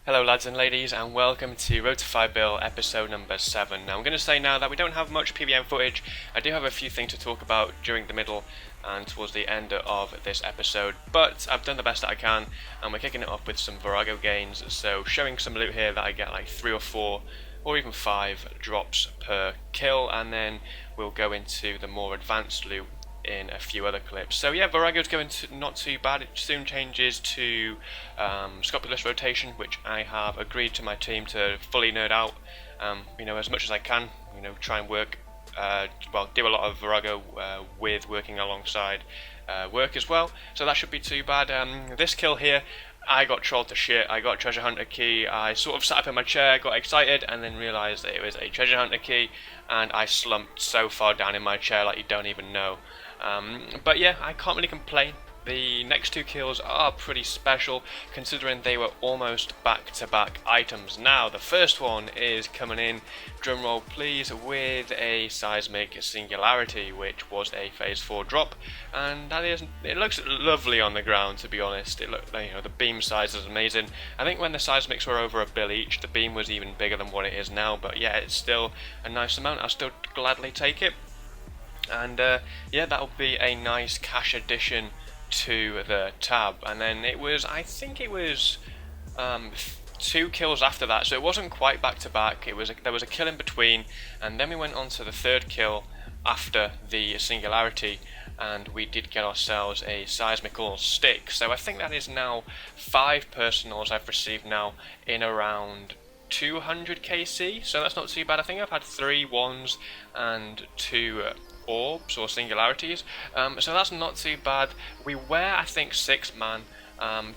Hello lads and ladies, and welcome to Road to 5 Bill episode number 7. Now I'm going to say now that we don't have much PVM footage. I do have a few things to talk about during the middle and towards the end of this episode, but I've done the best that I can, and we're kicking it off with some Vorago gains, so showing some loot here that I get like 3 or 4 or even 5 drops per kill, and then we'll go into the more advanced loot in a few other clips. So yeah, Vorago's going to not too bad. It soon changes to Scopulous rotation, which I have agreed to my team to fully nerd out, as much as I can, try and work, do a lot of Vorago with working alongside work as well, so that should be too bad. This kill here, I got trolled to shit. I got a treasure hunter key. I sort of sat up in my chair, got excited, and then realised that it was a treasure hunter key, and I slumped so far down in my chair like you don't even know. But yeah, I can't really complain. The next 2 kills are pretty special, considering they were almost back-to-back items. Now, the first one is coming in, drumroll please, with a seismic singularity, which was a phase 4 drop, and it looks lovely on the ground, to be honest. It looked, the beam size is amazing. I think when the seismics were over $1 bill each, the beam was even bigger than what it is now, but yeah, it's still a nice amount. I'll still gladly take it. And yeah, that'll be a nice cash addition to the tab. And then I think it was 2 kills after that, so it wasn't quite back to back. There was a kill in between, and then we went on to the 3rd kill after the singularity, and we did get ourselves a seismical stick. So I think that is now 5 personals I've received now in around 200 KC, so that's not too bad. I think I've had 3 ones and 2 orbs or singularities, so that's not too bad. We were, I think, 6 man,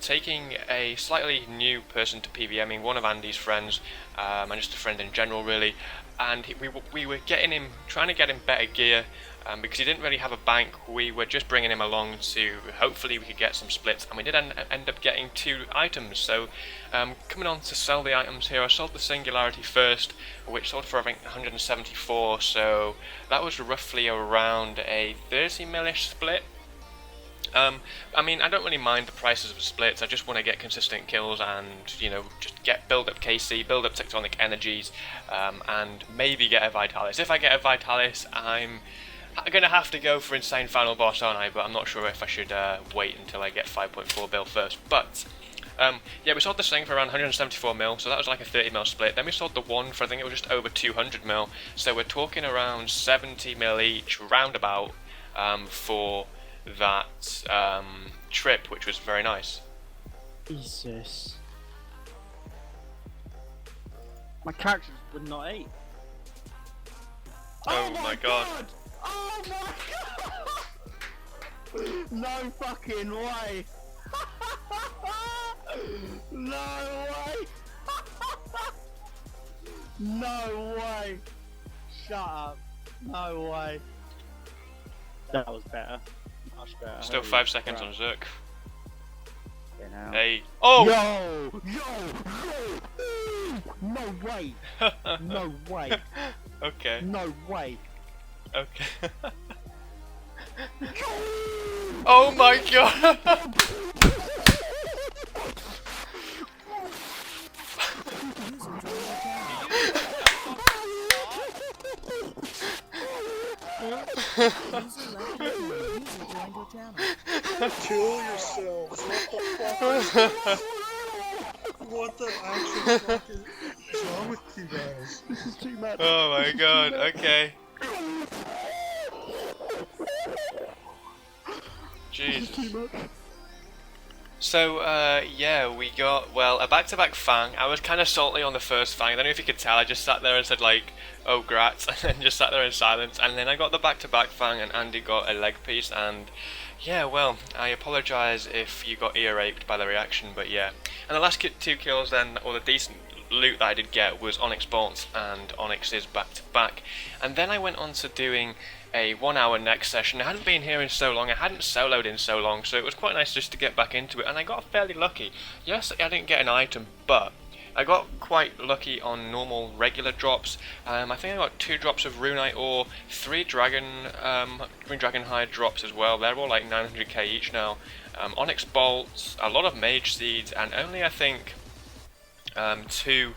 taking a slightly new person to PVMing, one of Andy's friends, and just a friend in general really, and we were trying to get him better gear, because he didn't really have a bank. We were just bringing him along to hopefully we could get some splits, and we did end up getting 2 items. So coming on to sell the items here, I sold the singularity first, which sold for I think 174, so that was roughly around a 30 millish split. I mean, I don't really mind the prices of splits. I just want to get consistent kills and, just build up KC, build up tectonic energies, and maybe get a Vitalis. If I get a Vitalis, I'm gonna have to go for Insane Final Boss, aren't I? But I'm not sure if I should wait until I get 5.4 bill first. But yeah, we sold this thing for around 174 mil, so that was like a 30 mil split. Then we sold the one for I think it was just over 200 mil, so we're talking around 70 mil each, roundabout, for that trip, which was very nice. Jesus. My character would not eat. Oh my god. Oh my god! No fucking way! No way! No way! Shut up! No way! That was better. Much better. Still 5 seconds on Zook. Now. Hey. Oh! Yo! No way! No way! Okay. No way! Okay. Oh my god! Kill yourselves. What the actual fuck is wrong with you guys? This is too much. Oh my god, okay. Jesus. So, yeah, we got, a back-to-back Fang. I was kind of salty on the first Fang. I don't know if you could tell, I just sat there and said, like, oh, grats, and then just sat there in silence. And then I got the back-to-back Fang, and Andy got a leg piece, and yeah, I apologise if you got ear-raped by the reaction, but yeah. And the last 2 kills then, or the decent loot that I did get, was Onyx Bolts and Onyx's back-to-back. And then I went on to doing a 1 hour next session. I hadn't been here in so long, I hadn't soloed in so long, so it was quite nice just to get back into it, and I got fairly lucky. Yes, I didn't get an item, but I got quite lucky on normal regular drops. I think I got 2 drops of Runite ore, 3 Dragon Hide drops as well. They're all like 900k each now. Onyx bolts, a lot of mage seeds, and only I think 2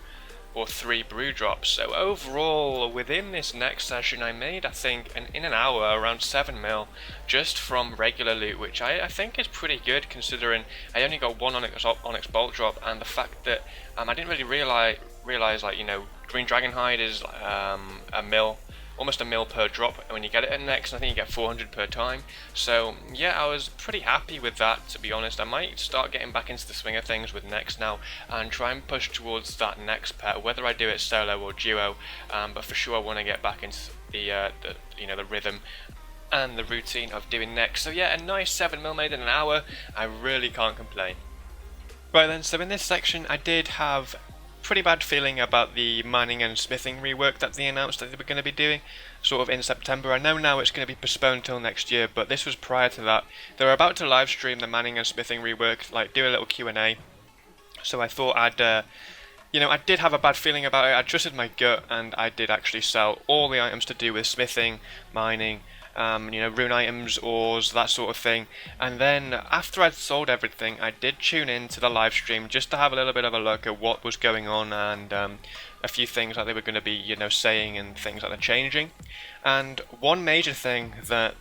or 3 brew drops. So overall, within this next session, I made, I think, in an hour, around 7 mil just from regular loot, which I think is pretty good considering I only got 1 Onyx Bolt drop, and the fact that I didn't really realize, like, you know, Green Dragon Hide is a mil, almost a mil per drop when you get it at next. I think you get 400 per time. So yeah, I was pretty happy with that, to be honest. I might start getting back into the swing of things with next now and try and push towards that next pet, whether I do it solo or duo. But for sure I want to get back into the rhythm and the routine of doing next. So yeah, a nice 7 mil made in an hour. I really can't complain. Right then, so in this section I did have pretty bad feeling about the mining and smithing rework that they announced that they were going to be doing sort of in September. I know now it's going to be postponed till next year, but this was prior to that. They were about to live stream the mining and smithing rework, like do a little Q&A. So I thought I did have a bad feeling about it. I trusted my gut, and I did actually sell all the items to do with smithing, mining, rune items, ores, that sort of thing. And then after I'd sold everything, I did tune in to the live stream just to have a little bit of a look at what was going on, and a few things that they were going to be, saying, and things that are changing. And one major thing that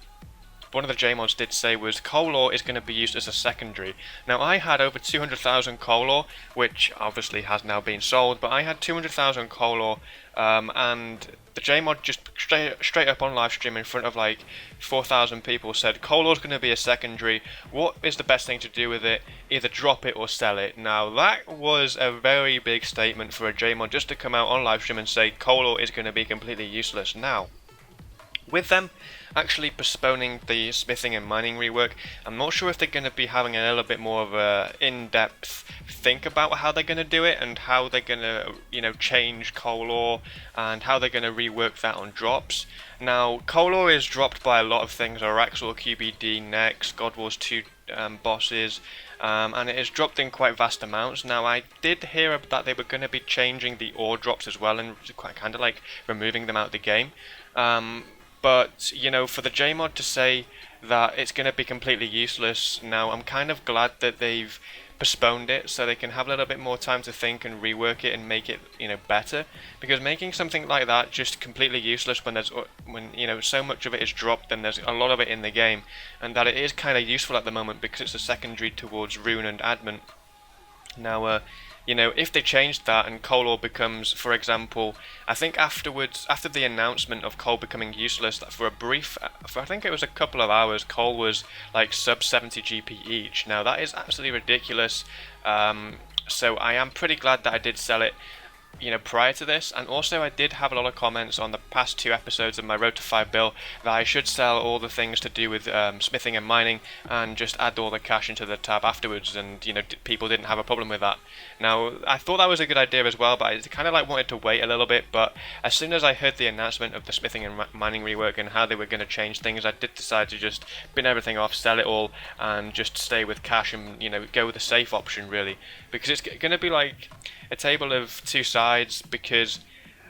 one of the JMods did say was coal ore is going to be used as a secondary. Now I had over 200,000 coal ore, which obviously has now been sold, but I had 200,000 coal ore, and the JMod just straight up on live stream in front of like 4,000 people said coal ore is going to be a secondary. What is the best thing to do with it? Either drop it or sell it. Now that was a very big statement for a JMod just to come out on live stream and say coal ore is going to be completely useless. Now, with them actually postponing the smithing and mining rework, I'm not sure if they're going to be having a little bit more of a in-depth think about how they're going to do it, and how they're going to, change coal ore, and how they're going to rework that on drops. Now, coal ore is dropped by a lot of things: Araxor, QBD, Nex, God Wars 2 bosses, and it is dropped in quite vast amounts. Now, I did hear that they were going to be changing the ore drops as well, and quite kind of like removing them out of the game. But, for the JMod to say that it's going to be completely useless now, I'm kind of glad that they've postponed it so they can have a little bit more time to think and rework it and make it, better. Because making something like that just completely useless when so much of it is dropped and there's a lot of it in the game, and that it is kind of useful at the moment because it's a secondary towards rune and adamant. Now, if they changed that and coal ore becomes, for example, I think after the announcement of coal becoming useless, that for I think it was a couple of hours, coal was like sub 70 GP each. Now that is absolutely ridiculous. So I am pretty glad that I did sell it, prior to this. And also I did have a lot of comments on the past 2 episodes of my Road to 5 bill that I should sell all the things to do with smithing and mining and just add all the cash into the tab afterwards, and people didn't have a problem with that. Now I thought that was a good idea as well, but I kind of wanted to wait a little bit. But as soon as I heard the announcement of the smithing and mining rework and how they were going to change things, I did decide to just bin everything off, sell it all, and just stay with cash and go with the safe option, really, because it's going to be like a table of 2 sides, because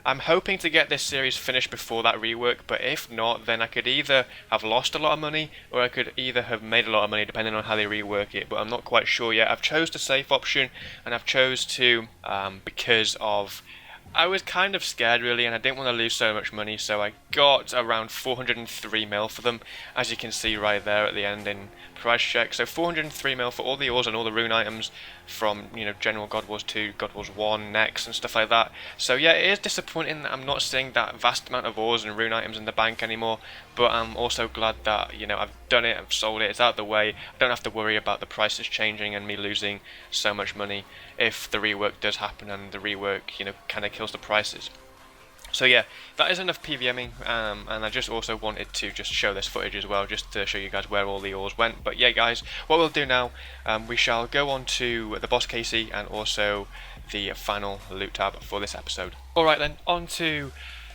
I'm hoping to get this series finished before that rework, but if not, then I could either have lost a lot of money or I could either have made a lot of money, depending on how they rework it, but I'm not quite sure yet. I've chose the safe option, and I've chose to because of I was kind of scared, really, and I didn't want to lose so much money, so I got around 403 mil for them, as you can see right there at the end in price check. So 403 mil for all the ores and all the rune items from, General God Wars 2, God Wars 1, Nex, and stuff like that. So yeah, it is disappointing that I'm not seeing that vast amount of ores and rune items in the bank anymore, but I'm also glad that, I've done it, I've sold it, it's out of the way. I don't have to worry about the prices changing and me losing so much money if the rework does happen and the rework, kind of kills the prices. So yeah, that is enough PVMing, and I just also wanted to just show this footage as well, just to show you guys where all the ores went. But yeah guys, what we'll do now, we shall go on to the boss KC and also the final loot tab for this episode. Alright then, on to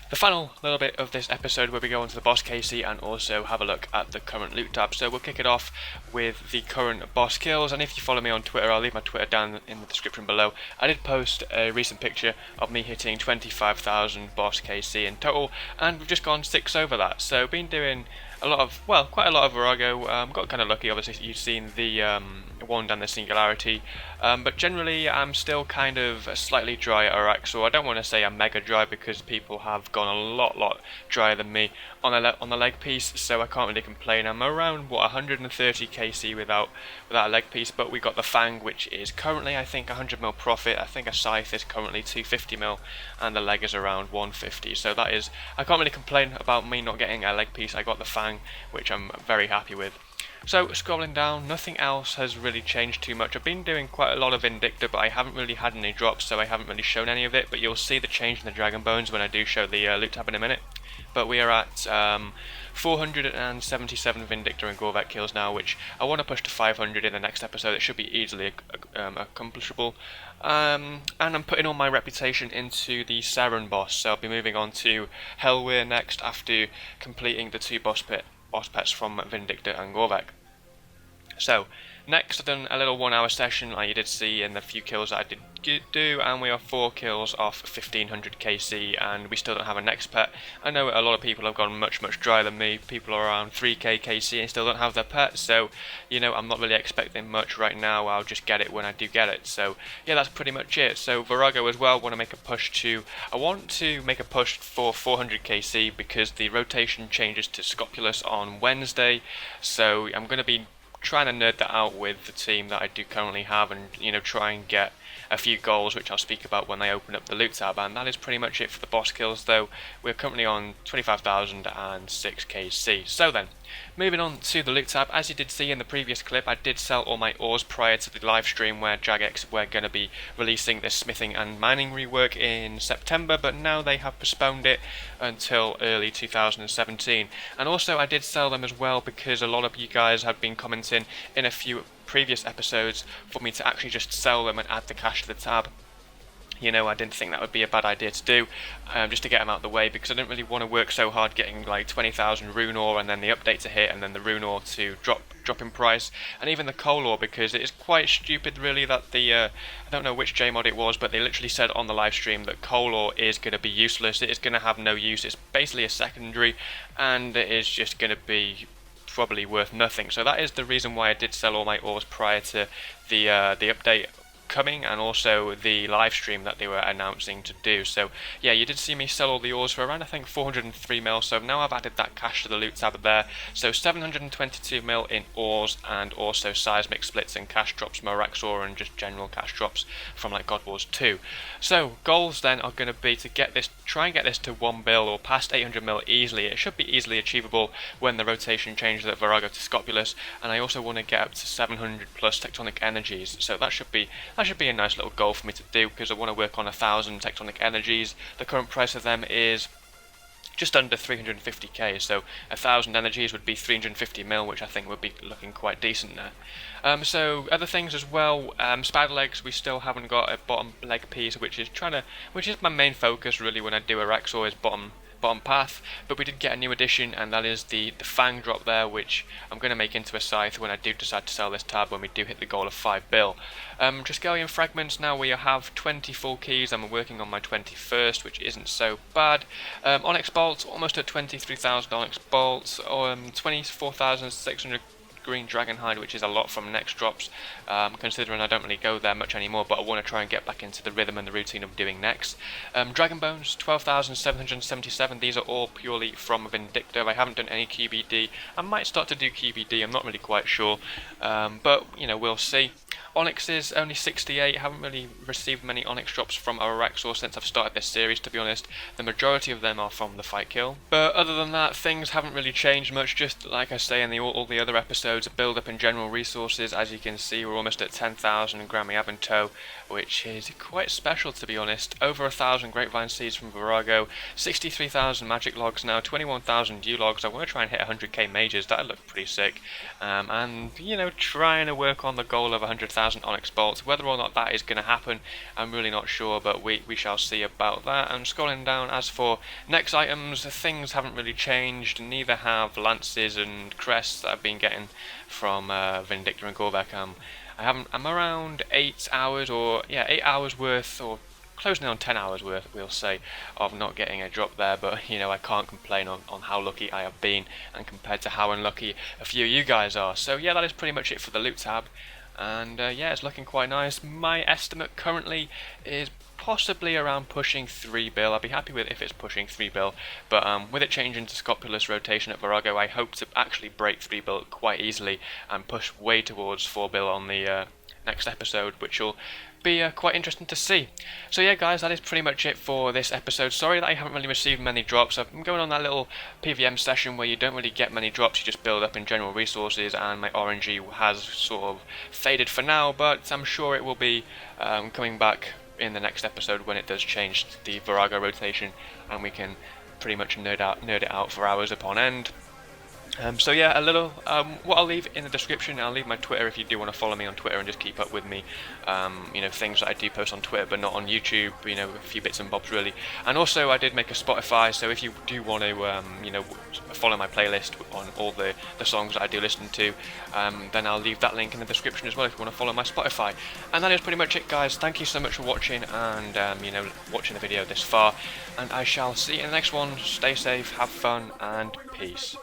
the final little bit of this episode where we go into the boss KC and also have a look at the current loot tab. So we'll kick it off with the current boss kills, and if you follow me on Twitter, I'll leave my Twitter down in the description below. I did post a recent picture of me hitting 25,000 boss KC in total, and we've just gone 6 over that. So been doing quite a lot of Vorago. Got kind of lucky, obviously. You've seen the wand and the singularity, but generally I'm still kind of slightly dry at Anax, so I don't want to say I'm mega dry because people have gone a lot drier than me on the leg piece, so I can't really complain. I'm around 130 kc without a leg piece, but we got the Fang, which is currently I think 100 mil profit. I think a scythe is currently 250 mil, and the leg is around 150. So that is, I can't really complain about me not getting a leg piece. I got the Fang, which I'm very happy with. So, scrolling down, nothing else has really changed too much. I've been doing quite a lot of Vindicta, but I haven't really had any drops, so I haven't really shown any of it, but you'll see the change in the Dragon Bones when I do show the loot tab in a minute. But we are at 477 Vindicta and Gorvet kills now, which I want to push to 500 in the next episode. It should be easily accomplishable. And I'm putting all my reputation into the Saren boss, so I'll be moving on to Hellweir next after completing the 2 boss pets from Vindicta and Gorvet. So, next I've done a little 1 hour session like you did see in the few kills that I did do, and we are 4 kills off 1500 kc, and we still don't have a next pet. I know a lot of people have gone much drier than me. People are around 3k kc and still don't have their pet, so you know, I'm not really expecting much right now. I'll just get it when I do get it. So yeah, that's pretty much it. So Vorago as well, I want to make a push for 400 kc because the rotation changes to Scopulus on Wednesday, so I'm going to be trying to nerd that out with the team that I do currently have, and you know, try and get a few goals, which I'll speak about when I open up the loot tab. And that is pretty much it for the boss kills, though we're currently on 25,006 kc. So then, moving on to the loot tab, as you did see in the previous clip, I did sell all my ores prior to the live stream where Jagex were going to be releasing this smithing and mining rework in September, but now they have postponed it until early 2017. And also I did sell them as well because a lot of you guys have been commenting in a few previous episodes for me to actually just sell them and add the cash to the tab. You know, I didn't think that would be a bad idea to do, just to get them out of the way, because I didn't really want to work so hard getting like 20,000 rune ore and then the update to hit and then the rune ore to drop in price, and even the coal ore, because it is quite stupid really that the I don't know which JMod it was, but they literally said on the live stream that coal ore is going to be useless. It is going to have no use. It's basically a secondary, and it is just going to be probably worth nothing. So that is the reason why I did sell all my ores prior to the update coming, and also the live stream that they were announcing to do. So yeah, you did see me sell all the ores for around I think 403 mil, so now I've added that cash to the loot tab there, so 722 mil in ores, and also seismic splits and cash drops, Morax ore, and just general cash drops from like God Wars 2. So goals then are going to be to get this, try and get this to 1 bill or past 800 mil easily. It should be easily achievable when the rotation changes at Vorago to Scopulus, and I also want to get up to 700 plus tectonic energies, so that should be a nice little goal for me to do, because I want to work on 1,000 tectonic energies. The current price of them is just under 350k, so 1,000 energies would be 350 mil, which I think would be looking quite decent there. So other things as well, spider legs, we still haven't got a bottom leg piece, which is my main focus really when I do a Rexor, is bottom path, but we did get a new addition, and that is the Fang drop there, which I'm going to make into a scythe when I do decide to sell this tab, when we do hit the goal of 5 bill. Triskelion fragments, now we have 20 full keys, and I'm working on my 21st, which isn't so bad. Onyx bolts, almost at 23,000 onyx bolts, 24,600 green dragon hide, which is a lot from next drops, considering I don't really go there much anymore, but I want to try and get back into the rhythm and the routine of doing next. Dragon bones, 12,777, these are all purely from Vindicta. I haven't done any QBD. I might start to do QBD, I'm not really quite sure, but you know, we'll see. Onyx is only 68, haven't really received many Onyx drops from Araxor since I've started this series, to be honest. The majority of them are from the fight kill. But other than that, things haven't really changed much, just like I say in all the other episodes, a build up in general resources. As you can see, we're almost at 10,000 Grammy Abentoe, which is quite special, to be honest. Over 1,000 grapevine seeds from Vorago, 63,000 magic logs now, 21,000 U logs. I want to try and hit 100k mages, that'd look pretty sick. And, you know, trying to work on the goal of 100,000 Onyx bolts. Whether or not that is going to happen, I'm really not sure, but we shall see about that. And scrolling down, as for next items, things haven't really changed, neither have lances and crests that I've been getting from Vindicta and Gorvet. I'm around 8 hours worth, or closing in on 10 hours worth, we'll say, of not getting a drop there, but you know, I can't complain on how lucky I have been, and compared to how unlucky a few of you guys are. So yeah, that is pretty much it for the loot tab, and yeah, it's looking quite nice. My estimate currently is possibly around pushing 3 bill. I'd be happy with if it's pushing 3 bill, but with it changing to Scopulous rotation at Vorago, I hope to actually break 3 bill quite easily and push way towards 4 bill on the next episode, which will be quite interesting to see. So yeah guys, that is pretty much it for this episode. Sorry that I haven't really received many drops. I'm going on that little PVM session where you don't really get many drops, you just build up in general resources, and my RNG has sort of faded for now, but I'm sure it will be coming back in the next episode when it does change the Vorago rotation, and we can pretty much nerd it out for hours upon end. So yeah, a little, what I'll leave in the description, I'll leave my Twitter if you do want to follow me on Twitter and just keep up with me, you know, things that I do post on Twitter but not on YouTube, you know, a few bits and bobs really. And also I did make a Spotify, so if you do want to, you know, follow my playlist on all the songs that I do listen to, then I'll leave that link in the description as well if you want to follow my Spotify. And that is pretty much it guys. Thank you so much for watching and, you know, watching the video this far, and I shall see you in the next one. Stay safe, have fun, and peace.